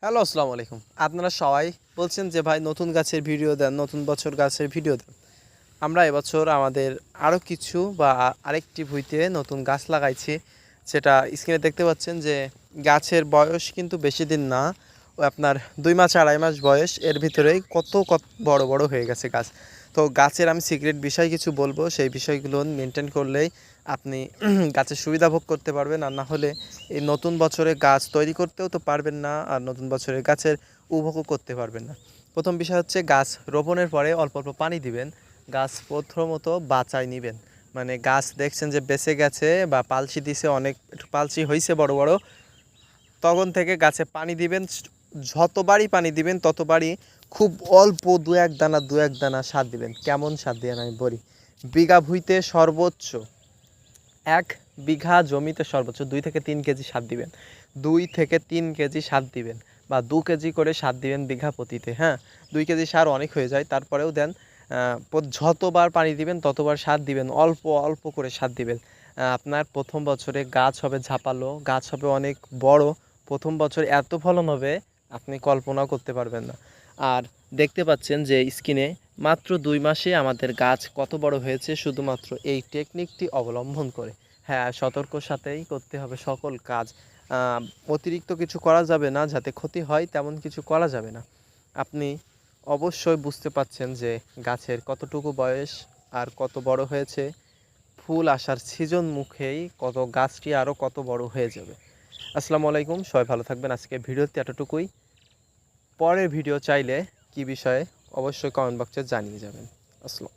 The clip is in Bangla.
হ্যালো, আসসালামু আলাইকুম। আপনারা সবাই বলছেন যে ভাই নতুন গাছের ভিডিও দেন, নতুন বছর গাছের ভিডিও দেন। আমরা এবছর আমাদের আরও কিছু বা আরেকটি ভুঁইতে নতুন গাছ লাগাইছি। সেটা স্ক্রিনে দেখতে পাচ্ছেন যে গাছের বয়স কিন্তু বেশি দিন না, ও আপনার 2 মাস 2.5 মাস বয়স। এর ভিতরেই কত কত বড় বড় হয়ে গেছে গাছ। তো গাছের আমি সিক্রেট বিষয় কিছু বলবো, সেই বিষয়গুলো মেনটেন করলেই আপনি গাছের সুবিধা ভোগ করতে পারবেন। আর না হলে এই নতুন বছরে গাছ তৈরি করতেও তো পারবেন না, আর নতুন বছরে গাছের উপভোগও করতে পারবেন না। প্রথম বিষয় হচ্ছে গাছ রোপণের পরে অল্প অল্প পানি দিবেন। গাছ প্রথমত বাঁচাই নেবেন, মানে গাছ দেখছেন যে বেঁচে গেছে বা পালসি দিছে, অনেক একটু পালসি হয়েছে বড় বড়, তখন থেকে গাছে পানি দিবেন। যতবারই পানি দিবেন ততবারই খুব অল্প দু এক দানা সার দিবেন। কেমন সার দিবেন আমি বলি। বিঘা ভুঁইতে সর্বোচ্চ 1 বিঘা জমিতে সর্বোচ্চ 2 থেকে 3 কেজি সার দিবেন। 2 থেকে 3 কেজি সার দিবেন বা 2 কেজি করে সার দিবেন বিঘা প্রতিতে। হ্যাঁ, 2 কেজি সার অনেক হয়ে যায়, তারপরেও দেন। যতবার পানি দিবেন ততবার সার দিবেন, অল্প অল্প করে সার দিবেন। আপনার প্রথম বছরে গাছ হবে ঝাপালো, গাছ হবে অনেক বড়। প্রথম বছর এত ফলন হবে আপনি কল্পনাও করতে পারবেন না। আর দেখতে পাচ্ছেন যে স্ক্রিনে মাত্র 2 মাসে আমাদের গাছ কত বড় হয়েছে, শুধুমাত্র এই টেকনিকটি অবলম্বন করে। হ্যাঁ, সতর্কর সাথেই করতে হবে সকল কাজ। অতিরিক্ত কিছু করা যাবে না, যাতে ক্ষতি হয় তেমন কিছু করা যাবে না। আপনি অবশ্যই বুঝতে পাচ্ছেন যে গাছের কতটুকু বয়স আর কত বড় হয়েছে। ফুল আসার সিজন মুখেই কত গাছটি আরও কত বড় হয়ে যাবে। আসসালামু আলাইকুম, সবাই ভালো থাকবেন। আজকে ভিডিওতে এতটুকুই। পরের ভিডিও চাইলে কি বিষয়ে অবশ্যই কমেন্ট বক্সে জানিয়ে যাবেন। আসসালাম।